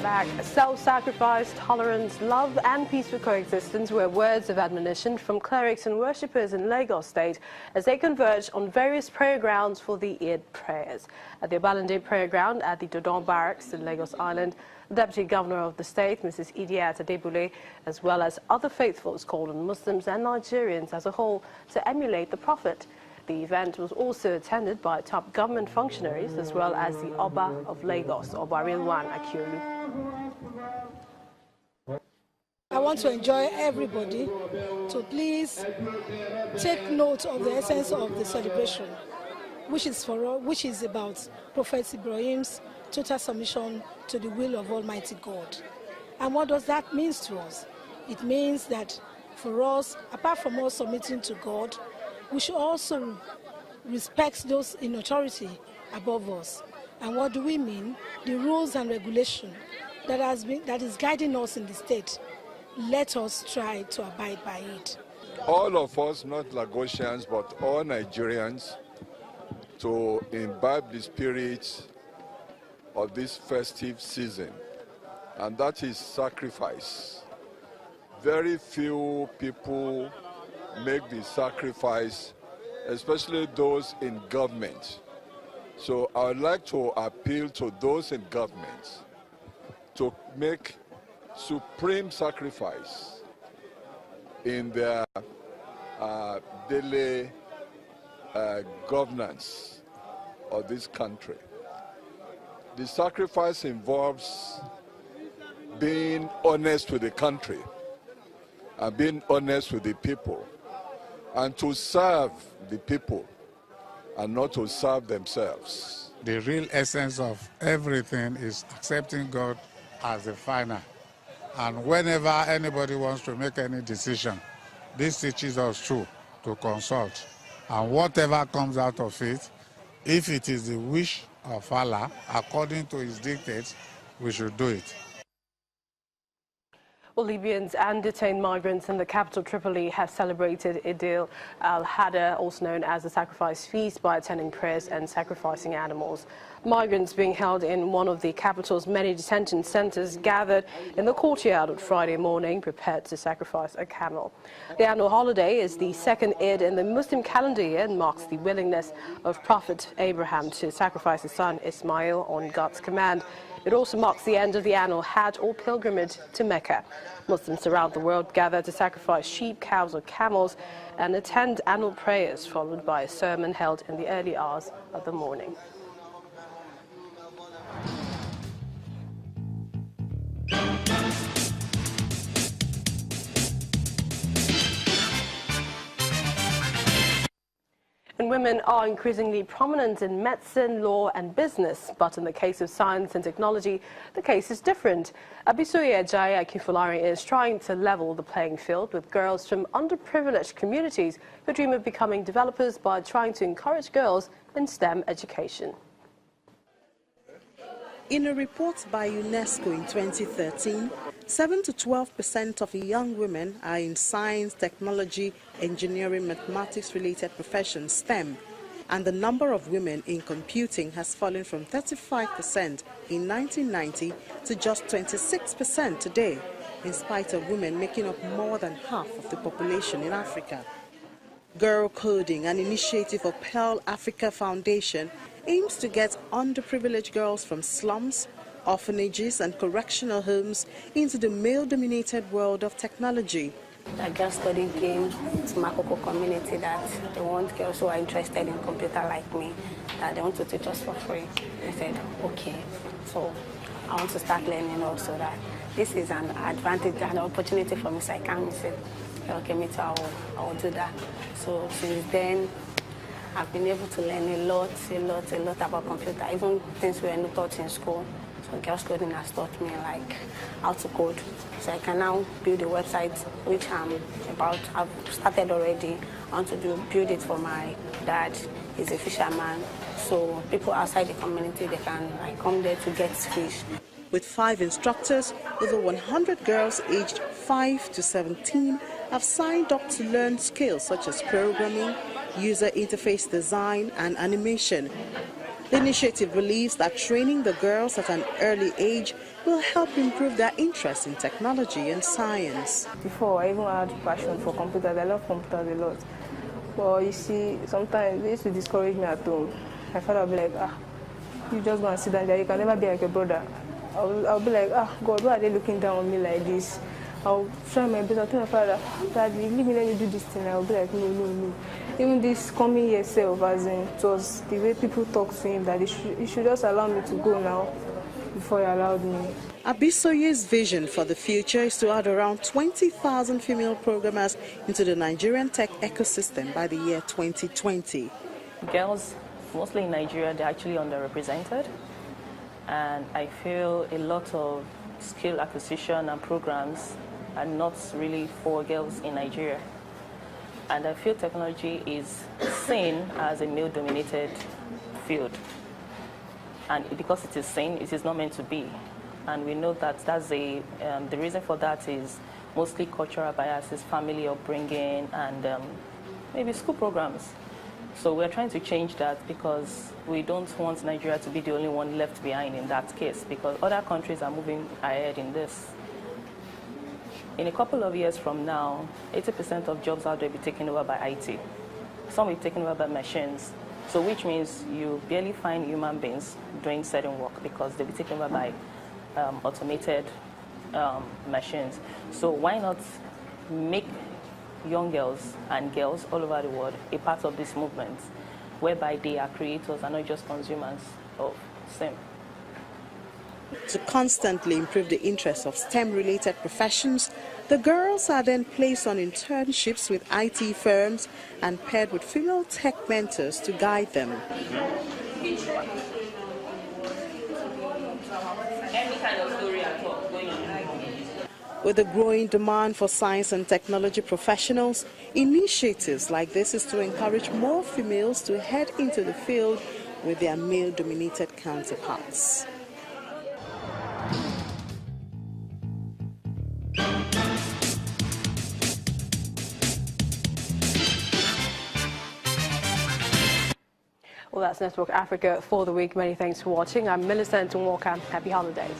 back. Self-sacrifice, tolerance, love and peaceful coexistence were words of admonition from clerics and worshippers in Lagos State as they converged on various prayer grounds for the Eid prayers. At the Obalende prayer ground at the Dodon Barracks in Lagos Island, the Deputy Governor of the state, Mrs. Idiat Adebule, as well as other faithfuls called on Muslims and Nigerians as a whole to emulate the Prophet. The event was also attended by top government functionaries as well as the Oba of Lagos, Oba Rilwan Akiolu. I want to enjoy everybody to please take note of the essence of the celebration, which is about Prophet Ibrahim's total submission to the will of Almighty God. And what does that mean to us? It means that for us, apart from us submitting to God, we should also respect those in authority above us. And what do we mean? The rules and regulation that is guiding us in the state. Let us try to abide by it. All of us, not Lagosians, but all Nigerians, to imbibe the spirit of this festive season, and that is sacrifice. Very few people make the sacrifice, especially those in government. So I would like to appeal to those in government to make supreme sacrifice in their daily governance of this country. The sacrifice involves being honest with the country and being honest with the people, and to serve the people and not to serve themselves. The real essence of everything is accepting God as the final. And whenever anybody wants to make any decision, this teaches us to consult. And whatever comes out of it, if it is the wish of Allah, according to his dictates, we should do it. Well, Libyans and detained migrants in the capital Tripoli have celebrated Eid al-Adha, also known as the sacrifice feast, by attending prayers and sacrificing animals. Migrants being held in one of the capital's many detention centers gathered in the courtyard on Friday morning, prepared to sacrifice a camel. The annual holiday is the second Eid in the Muslim calendar year and marks the willingness of Prophet Abraham to sacrifice his son Ismail on God's command. It also marks the end of the annual Hajj or pilgrimage to Mecca. Muslims around the world gather to sacrifice sheep, cows or camels and attend annual prayers, followed by a sermon held in the early hours of the morning. And women are increasingly prominent in medicine, law and business, but in the case of science and technology, the case is different. Abisoye Ajayi Akinfolari is trying to level the playing field with girls from underprivileged communities who dream of becoming developers by trying to encourage girls in STEM education. In a report by UNESCO in 2013, 7 to 12% of young women are in science, technology, engineering, mathematics-related professions, STEM, and the number of women in computing has fallen from 35% in 1990 to just 26% today, in spite of women making up more than half of the population in Africa. Girl Coding, an initiative of Pearl Africa Foundation, aims to get underprivileged girls from slums, orphanages and correctional homes into the male-dominated world of technology. The Girl Coding came to my Makoko community that they want girls who are interested in computer like me, that they want to teach us for free. I said, okay, so I want to start learning also that this is an advantage and opportunity for me, so I can say, okay, me too, I will do that. So since then, I've been able to learn a lot about computer, even things we were not taught in school. So Girls Coding has taught me like how to code. So I can now build a website, which I've started already. I want to build it for my dad. He's a fisherman. So people outside the community, they can come there to get fish. With 5 instructors, over 100 girls aged 5 to 17 have signed up to learn skills such as programming, user interface design and animation. The initiative believes that training the girls at an early age will help improve their interest in technology and science. Before, I even had passion for computers. I love computers a lot. But you see, sometimes they used to discourage me at home. My father would be like, you just go and sit down there. You can never be like your brother. I'll be like, God, why are they looking down on me like this? I'll try my best. I'll tell my father, Daddy, leave me, let me do this thing. I'll be like, no. Even this coming year itself, as in, it was the way people talk to him that he should just allow me to go now before he allowed me. Abisoye's vision for the future is to add around 20,000 female programmers into the Nigerian tech ecosystem by the year 2020. Girls, mostly in Nigeria, they're actually underrepresented. And I feel a lot of skill acquisition and programs are not really for girls in Nigeria. And I feel technology is seen as a male-dominated field. And because it is seen, it is not meant to be. And we know that the reason for that is mostly cultural biases, family upbringing, and maybe school programs. So we're trying to change that because we don't want Nigeria to be the only one left behind in that case, because other countries are moving ahead in this. In a couple of years from now, 80% of jobs out there will be taken over by IT. Some will be taken over by machines. So which means you barely find human beings doing certain work because they'll be taken over by automated machines. So why not make young girls and girls all over the world a part of this movement, whereby they are creators and not just consumers of STEM. To constantly improve the interest of STEM-related professions, the girls are then placed on internships with IT firms and paired with female tech mentors to guide them. With the growing demand for science and technology professionals, initiatives like this is to encourage more females to head into the field with their male-dominated counterparts. Well, that's Network Africa for the week. Many thanks for watching. I'm Millicent Walker. Happy holidays.